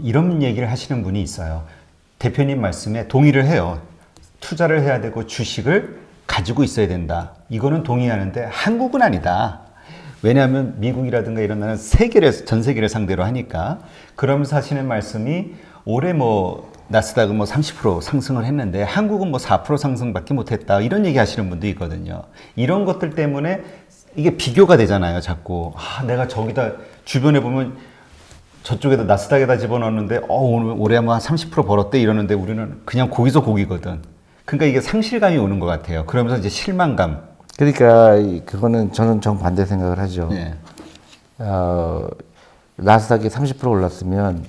이런 얘기를 하시는 분이 있어요. 대표님 말씀에 동의를 해요. 투자를 해야 되고 주식을 가지고 있어야 된다. 이거는 동의하는데 한국은 아니다. 왜냐하면 미국이라든가 이런 나라는 전 세계를 상대로 하니까. 그러면서 하시는 말씀이 올해 뭐 나스닥은 뭐 30% 상승을 했는데 한국은 뭐 4% 상승밖에 못했다. 이런 얘기 하시는 분도 있거든요. 이런 것들 때문에 이게 비교가 되잖아요. 자꾸 내가 저기다 주변에 보면 저쪽에다 나스닥에다 집어넣었는데 오늘 올해 뭐 한 30% 벌었대 이러는데 우리는 그냥 거기서 거기거든. 그러니까 이게 상실감이 오는 것 같아요. 그러면서 이제 실망감. 그러니까 그거는 저는 정반대 생각을 하죠. 네. 나스닥이 30% 올랐으면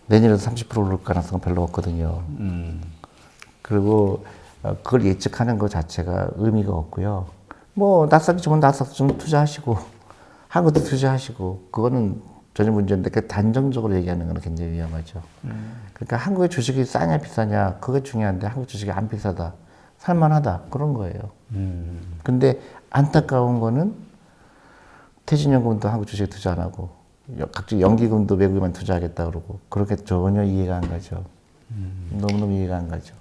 내년에도 30% 오를 가능성은 별로 없거든요. 그리고 그걸 예측하는 것 자체가 의미가 없고요. 뭐 나스닥이 좋으면 나스닥 좀 투자하시고 한국도 투자하시고 그거는 전혀 문제인데 그 단정적으로 얘기하는 건 굉장히 위험하죠. 그러니까 한국의 주식이 싸냐 비싸냐 그게 중요한데 한국 주식이 안 비싸다, 살만하다 그런 거예요. 근데 안타까운 거는 퇴직연금도 한국 주식에 투자 안 하고 각종 연기금도 외국에만 투자하겠다 그러고 그렇게 전혀 이해가 안 가죠. 너무너무 이해가 안 가죠.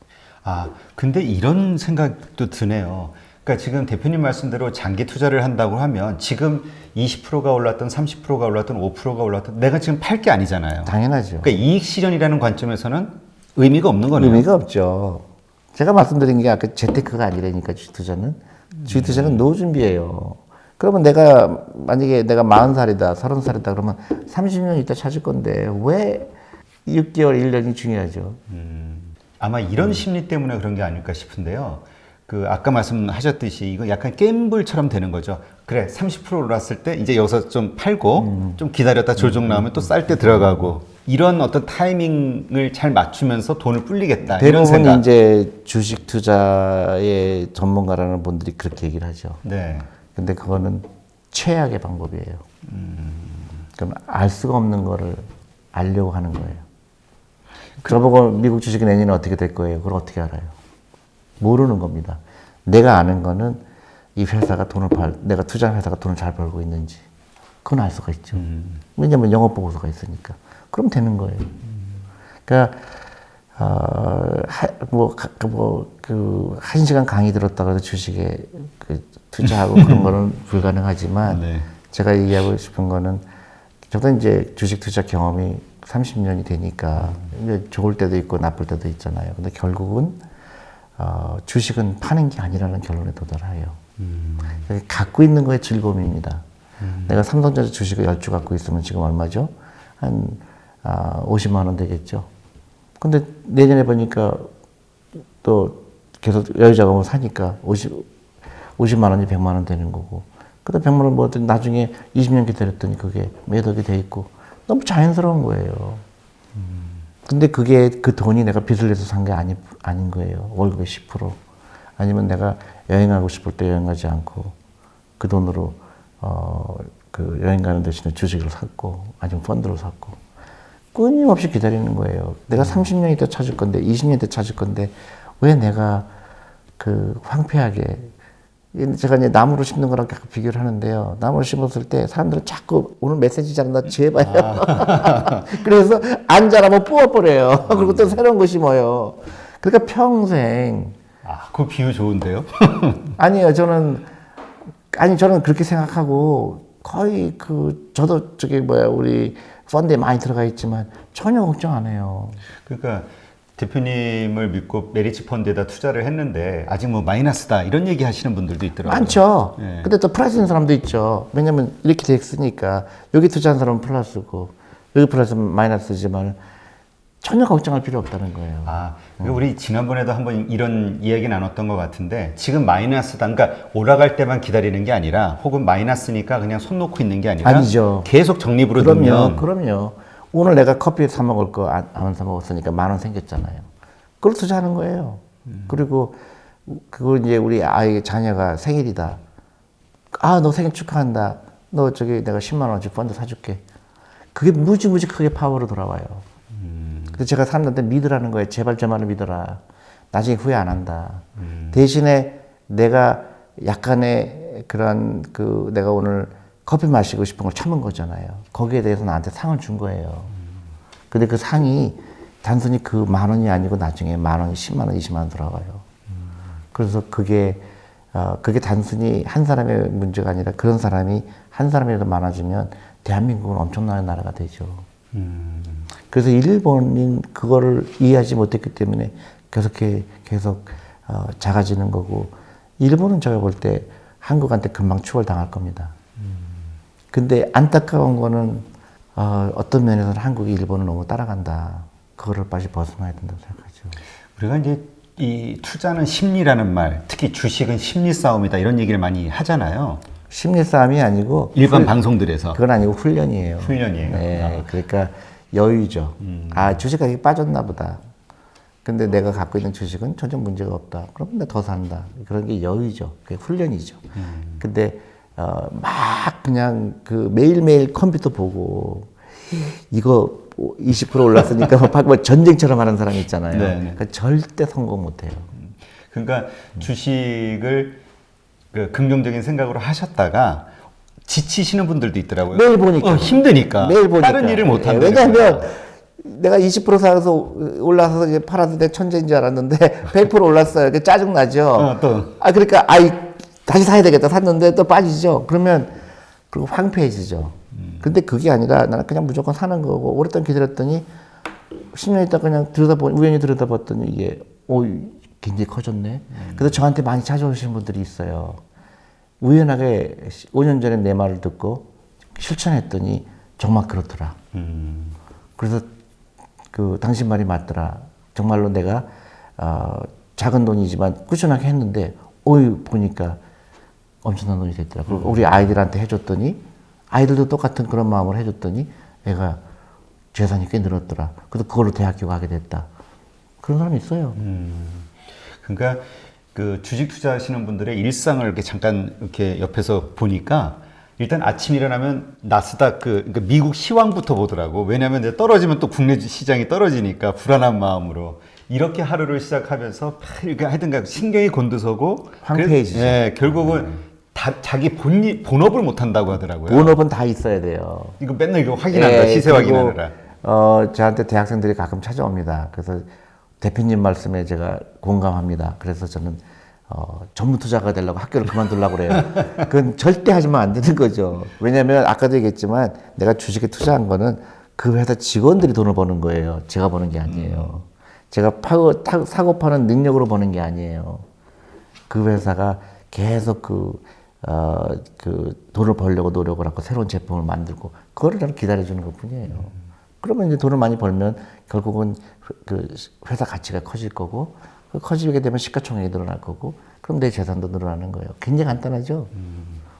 근데 이런 생각도 드네요. 그러니까 지금 대표님 말씀대로 장기 투자를 한다고 하면 지금 20%가 올랐던 30%가 올랐던 5%가 올랐던 내가 지금 팔 게 아니잖아요. 당연하죠. 그러니까 이익 실현이라는 관점에서는 의미가 없는 거네요. 의미가 없죠. 제가 말씀드린 게 아까 재테크가 아니라니까 주식 투자는. 주식 투자는 노후 준비예요. 그러면 내가 만약에 내가 40살이다, 30살이다 그러면 30년 있다 찾을 건데 왜 6개월, 1년이 중요하죠. 아마 이런 심리 때문에 그런 게 아닐까 싶은데요. 그 아까 말씀하셨듯이 이거 약간 갬블처럼 되는 거죠. 그래 30% 올랐을 때 이제 여기서 좀 팔고 좀 기다렸다 조정 나오면 또 쌀 때 들어가고 이런 어떤 타이밍을 잘 맞추면서 돈을 불리겠다. 이런 대부분 생각. 이제 주식 투자의 전문가라는 분들이 그렇게 얘기를 하죠. 네. 근데 그거는 최악의 방법이에요. 그럼 알 수가 없는 거를 알려고 하는 거예요. 저보고 미국 주식이 내년에 어떻게 될 거예요? 그걸 어떻게 알아요? 모르는 겁니다. 내가 아는 거는 이 회사가 내가 투자한 회사가 돈을 잘 벌고 있는지 그건 알 수가 있죠. 왜냐면 영업 보고서가 있으니까. 그럼 되는 거예요. 그러니까 한 시간 강의 들었다고 해서 주식에 투자하고 그런 거는 불가능하지만 네. 제가 얘기하고 싶은 거는 저도 이제 주식 투자 경험이 30년이 되니까 이제 좋을 때도 있고 나쁠 때도 있잖아요. 근데 결국은 주식은 파는 게 아니라는 결론에 도달해요. 갖고 있는 거에 즐거움입니다. 내가 삼성전자 주식을 10주 갖고 있으면 지금 얼마죠? 한 50만 원 되겠죠. 근데 내년에 보니까 또 계속 여유자금을 사니까 50만 원이 100만 원 되는 거고. 그다음 100만 원 뭐 나중에 20년 기다렸더니 그게 매덕이 돼 있고 너무 자연스러운 거예요. 근데 그게 그 돈이 내가 빚을 내서 산 게 아닌 거예요. 월급의 10%. 아니면 내가 여행하고 싶을 때 여행 가지 않고 그 돈으로 그 여행 가는 대신에 주식을 샀고 아니면 펀드를 샀고 끊임없이 기다리는 거예요. 내가 30년 있다 찾을 건데 20년 있다 찾을 건데 왜 내가 그 황폐하게 제가 이제 나무를 심는 거랑 비교를 하는데요. 나무를 심었을 때 사람들은 자꾸 오늘 메시지 잘한다 제발요. 그래서 안 자라면 뽑아버려요. 그리고 또 새로운 거 심어요. 그러니까 평생. 그 비유 좋은데요? 아니요, 저는 그렇게 생각하고 거의 저도 우리 펀드에 많이 들어가 있지만 전혀 걱정 안 해요. 그러니까 대표님을 믿고 메리츠 펀드에다 투자를 했는데 아직 뭐 마이너스다 이런 얘기 하시는 분들도 있더라고요. 많죠. 네. 근데 또 플러스 있는 사람도 있죠. 왜냐면 이렇게 돼 있으니까 여기 투자한 사람은 플러스고 여기 플러스는 마이너스지만 전혀 걱정할 필요 없다는 거예요. 우리 지난번에도 한번 이런 이야기 나눴던 것 같은데 지금 마이너스다. 그러니까 올라갈 때만 기다리는 게 아니라 혹은 마이너스니까 그냥 손 놓고 있는 게 아니라 아니죠. 계속 적립으로 두면 그럼요. 오늘 내가 커피 사 먹을 거 안 사 먹었으니까 10,000원 생겼잖아요. 그걸 투자하는 거예요. 그리고 그거 이제 우리 아이 자녀가 생일이다. 너 생일 축하한다. 너 내가 10만 원어치 펀드 사줄게. 그게 무지무지 크게 파워로 돌아와요. 그래서 제가 사람들한테 믿으라는 거예요. 제발 제 말을 믿어라. 나중에 후회 안 한다. 대신에 내가 약간의 그런 내가 오늘 커피 마시고 싶은 걸 참은 거잖아요. 거기에 대해서 나한테 상을 준 거예요. 근데 그 상이 단순히 그 10,000원이 아니고 나중에 10,000원, 10만 원, 20만 원 들어가요. 그래서 그게 단순히 한 사람의 문제가 아니라 그런 사람이 한 사람이라도 많아지면 대한민국은 엄청난 나라가 되죠. 그래서 일본인 그거를 이해하지 못했기 때문에 계속 작아지는 거고, 일본은 제가 볼 때 한국한테 금방 추월당할 겁니다. 근데 안타까운 거는 어떤 면에서는 한국이 일본을 너무 따라간다. 그거를 빨리 벗어나야 된다고 생각하죠. 우리가 이제 이 투자는 심리라는 말, 특히 주식은 심리 싸움이다 이런 얘기를 많이 하잖아요. 심리 싸움이 아니고 일반 방송들에서. 그건 아니고 훈련이에요. 훈련이에요. 네, 그러니까 여유죠. 주식 가격이 빠졌나 보다. 근데 내가 갖고 있는 주식은 전혀 문제가 없다. 그럼 내가 더 산다. 그런 게 여유죠. 그게 훈련이죠. 근데 막 그냥 그 매일매일 컴퓨터 보고 이거 20% 올랐으니까 뭐 전쟁처럼 하는 사람 있잖아요. 그러니까 절대 성공 못 해요. 그러니까 주식을 그 긍정적인 생각으로 하셨다가 지치시는 분들도 있더라고요. 매일 보니까. 힘드니까. 매일 보니까. 다른 일을 못 한다. 왜냐하면 내가 20% 사서 올라서 이제 팔았는데 천재인 줄 알았는데 100% 올랐어요. 짜증 나죠. 또. 그러니까 다시 사야 되겠다 샀는데 또 빠지죠. 그러면 그리고 황폐해지죠. 근데 그게 아니라 나는 그냥 무조건 사는 거고, 오랫동안 기다렸더니 10년 있다 그냥 우연히 들여다봤더니 이게 굉장히 커졌네. 그래서 저한테 많이 찾아오시는 분들이 있어요. 우연하게 5년 전에 내 말을 듣고 실천했더니 정말 그렇더라. 그래서 당신 말이 맞더라. 정말로 내가 작은 돈이지만 꾸준하게 했는데 보니까 엄청난 돈이 됐더라. 그리고 우리 아이들한테 해줬더니 아이들도 똑같은 그런 마음을 해줬더니 애가 재산이 꽤 늘었더라. 그래서 그걸로 대학교 가게 됐다. 그런 사람이 있어요. 그러니까 그 주식 투자하시는 분들의 일상을 이렇게 잠깐 이렇게 옆에서 보니까 일단 아침 일어나면 나스닥 그러니까 미국 시황부터 보더라고. 왜냐하면 이제 떨어지면 또 국내 시장이 떨어지니까 불안한 마음으로 이렇게 하루를 시작하면서 이렇게 하여튼가 신경이 곤두서고 황폐해지죠. 예, 결국은 자기 본업을 못 한다고 하더라고요. 본업은 다 있어야 돼요. 이거 맨날 이거 확인한다. 시세 확인하느라. 저한테 대학생들이 가끔 찾아옵니다. 그래서 대표님 말씀에 제가 공감합니다. 그래서 저는 전문 투자가 되려고 학교를 그만두려고 그래요. 그건 절대 하시면 안 되는 거죠. 왜냐하면 아까도 얘기했지만 내가 주식에 투자한 거는 그 회사 직원들이 돈을 버는 거예요. 제가 버는 게 아니에요. 제가 사고 파는 능력으로 버는 게 아니에요. 그 회사가 계속 돈을 벌려고 노력을 하고 새로운 제품을 만들고 그거를 나는 기다려주는 것 뿐이에요. 그러면 이제 돈을 많이 벌면 결국은 그 회사 가치가 커질 거고, 커지게 되면 시가총액이 늘어날 거고, 그럼 내 재산도 늘어나는 거예요. 굉장히 간단하죠.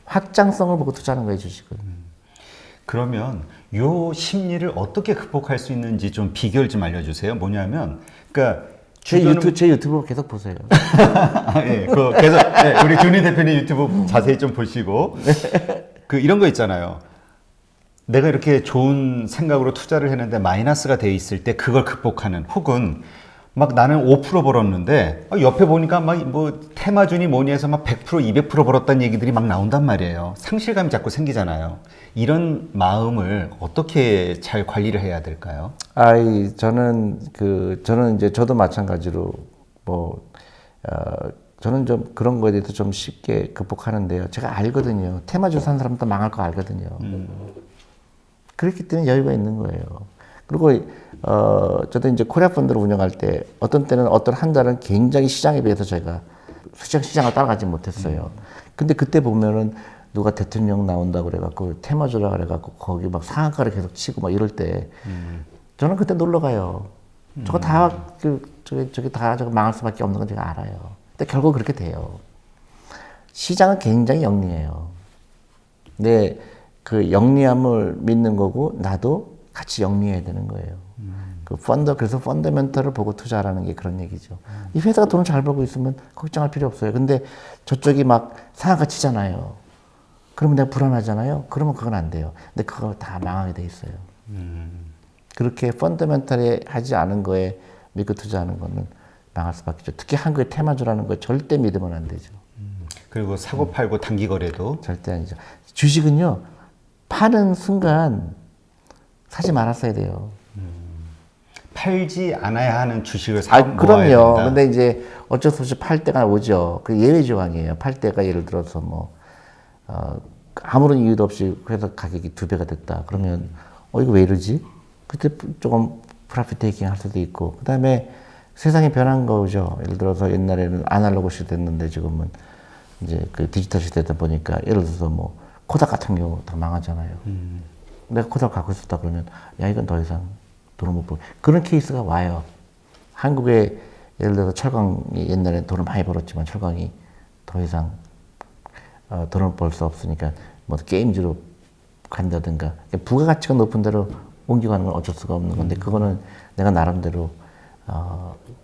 확장성을 보고 투자하는 거예요, 주식은. 그러면 요 심리를 어떻게 극복할 수 있는지 좀 비결 좀 알려주세요. 뭐냐면, 그러니까 제 유튜브 계속 보세요. 예, 계속 우리 준희 대표님 유튜브 자세히 좀 보시고 이런 거 있잖아요. 내가 이렇게 좋은 생각으로 투자를 했는데 마이너스가 돼 있을 때 그걸 극복하는, 혹은 막 나는 5% 벌었는데 옆에 보니까 막 뭐 테마주니 뭐니 해서 막 100%, 200% 벌었다는 얘기들이 막 나온단 말이에요. 상실감이 자꾸 생기잖아요. 이런 마음을 어떻게 잘 관리를 해야 될까요? 저는 이제 저도 마찬가지로 저는 좀 그런 거에 대해서 좀 쉽게 극복하는데요. 제가 알거든요. 테마주 산 사람도 망할 거 알거든요. 그렇기 때문에 여유가 있는 거예요. 그리고 저도 이제 코리아 펀드를 운영할 때 어떤 때는 어떤 한 달은 굉장히 시장에 비해서 저희가 시장을 따라가지 못했어요. 근데 그때 보면은 누가 대통령 나온다고 그래갖고 테마주라 그래갖고 거기 막 상한가를 계속 치고 막 이럴 때 저는 그때 놀러 가요. 저거 다 저기 다 저거 망할 수밖에 없는 건 제가 알아요. 근데 결국 그렇게 돼요. 시장은 굉장히 영리해요. 근데 그 영리함을 믿는 거고 나도 같이 영리해야 되는 거예요. 그래서 펀더멘털을 보고 투자하라는 게 그런 얘기죠. 이 회사가 돈을 잘 벌고 있으면 걱정할 필요 없어요. 근데 저쪽이 막 상한가 치잖아요. 그러면 내가 불안하잖아요. 그러면 그건 안 돼요. 근데 그거 다 망하게 돼 있어요. 그렇게 펀더멘털이 하지 않은 거에 믿고 투자하는 거는 망할 수밖에 없죠. 특히 한국의 테마주라는 거 절대 믿으면 안 되죠. 그리고 사고 팔고 단기 거래도 절대 아니죠. 주식은요, 파는 순간 사지 말았어야 돼요. 팔지 않아야 하는 주식을 사 모아야 그럼요. 된다. 근데 이제 어쩔 수 없이 팔 때가 오죠. 그 예외 조항이에요. 팔 때가 예를 들어서 뭐, 아무런 이유도 없이 회사 가격이 2배가 됐다. 그러면, 이거 왜 이러지? 그때 조금 프라핏 테이킹 할 수도 있고. 그 다음에 세상이 변한 거죠. 예를 들어서 옛날에는 아날로그 시대였는데 지금은 이제 그 디지털 시대다 보니까 예를 들어서 뭐, 코닥 같은 경우 다 망하잖아요. 내가 코닥 갖고 있었다 그러면, 야, 이건 더 이상 돈을 못 벌. 그런 케이스가 와요. 한국에 예를 들어서 철강이 옛날에 돈을 많이 벌었지만 철강이 더 이상 돈을 벌 수 없으니까 뭐 게임즈로 간다든가 부가가치가 높은 데로 옮겨가는 건 어쩔 수가 없는 건데 그거는 내가 나름대로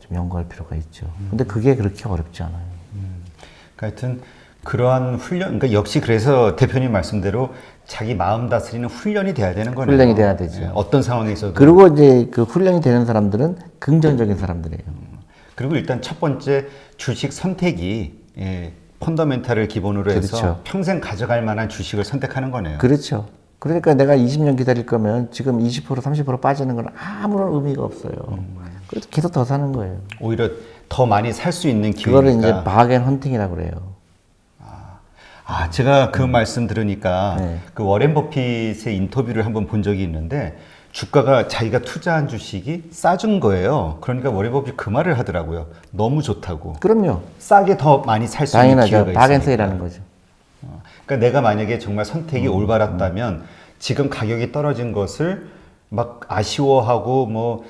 좀 연구할 필요가 있죠. 근데 그게 그렇게 어렵지 않아요. 그러니까 하여튼 그러한 훈련, 그러니까 역시 그래서 대표님 말씀대로 자기 마음 다스리는 훈련이 돼야 되는 거네요. 훈련이 돼야 되죠. 예, 어떤 상황에서도. 그리고 이제 그 훈련이 되는 사람들은 긍정적인 사람들이에요. 그리고 일단 첫 번째 주식 선택이 펀더멘탈을 기본으로 해서 그렇죠. 평생 가져갈 만한 주식을 선택하는 거네요. 그렇죠. 그러니까 내가 20년 기다릴 거면 지금 20% 30% 빠지는 건 아무런 의미가 없어요. 그래서 계속 더 사는 거예요. 오히려 더 많이 살 수 있는 기회니까. 그거를 이제 바겐 헌팅이라고 그래요. 제가 그 말씀 들으니까 네. 그 워렌 버핏의 인터뷰를 한번 본 적이 있는데 주가가 자기가 투자한 주식이 싸준 거예요. 그러니까 워렌 버핏 그 말을 하더라고요. 너무 좋다고. 그럼요. 싸게 더 많이 살 수 있는 당연하죠. 기회가 바겐 있으니까. 세일하는 거죠. 그러니까 내가 만약에 정말 선택이 올바랐다면 지금 가격이 떨어진 것을 막 아쉬워하고 뭐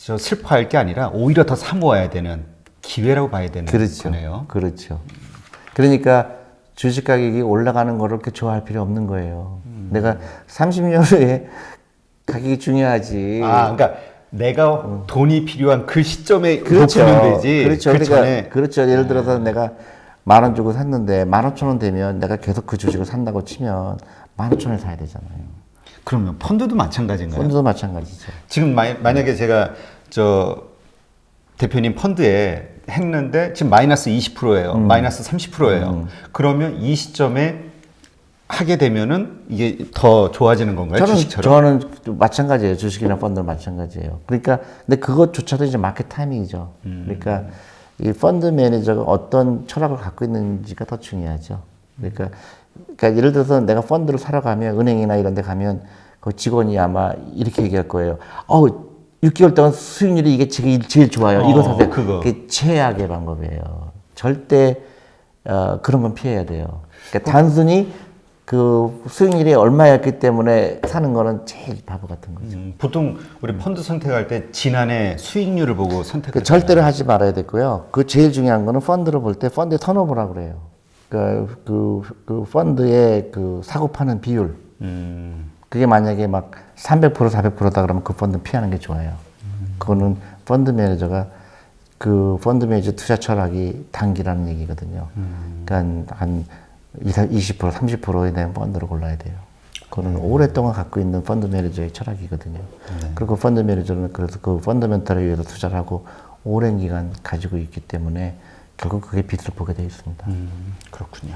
저 슬퍼할 게 아니라 오히려 더 사모아야 되는 기회라고 봐야 되는 그렇죠. 거네요. 그렇죠. 그러니까 주식 가격이 올라가는 거를 그렇게 좋아할 필요 없는 거예요. 내가 30년 후에 가격이 중요하지. 그러니까 내가 돈이 필요한 그 시점에 그렇죠. 높이면 되지. 그렇죠. 그 그러니까 전에 그렇죠. 예를 들어서 내가 10,000원 주고 샀는데 15,000원 되면 내가 계속 그 주식을 산다고 치면 15,000원에 사야 되잖아요. 그러면 펀드도 마찬가지인가요? 펀드도 마찬가지죠. 지금 만약에 제가 저 대표님 펀드에 했는데 지금 마이너스 20%예요. 마이너스 30%예요. 그러면 이 시점에 하게 되면은 이게 더 좋아지는 건가요? 주식처럼? 저는 마찬가지예요. 주식이나 펀드는 마찬가지예요. 그러니까 근데 그것조차도 이제 마켓 타이밍이죠. 그러니까 이 펀드 매니저가 어떤 철학을 갖고 있는지가 더 중요하죠. 그러니까 예를 들어서 내가 펀드를 사러 가면 은행이나 이런 데 가면 그 직원이 아마 이렇게 얘기할 거예요. 6개월 동안 수익률이 이게 제일 좋아요. 이거 사세요. 그게 최악의 방법이에요. 절대 그런 건 피해야 돼요. 그러니까 단순히 그 수익률이 얼마였기 때문에 사는 거는 제일 바보 같은 거죠. 보통 우리 펀드 선택할 때 지난해 수익률을 보고 선택을 절대로 하지 말아야 되고요. 그 제일 중요한 거는 펀드를 볼 때 펀드의 턴오버라고 그래요. 그 펀드의 그 사고 파는 비율. 그게 만약에 막 300% 400%다 그러면 그 펀드 피하는 게 좋아요. 그거는 펀드 매니저가 그 펀드 매니저 투자 철학이 단기라는 얘기거든요. 그러니까 한 20% 30%에 대한 펀드를 골라야 돼요. 그거는 오랫동안 갖고 있는 펀드 매니저의 철학이거든요. 그리고 펀드 매니저는 그래서 그 펀더멘탈을 위해서 투자를 하고 오랜 기간 가지고 있기 때문에 결국 그게 빛을 보게 되어 있습니다. 그렇군요.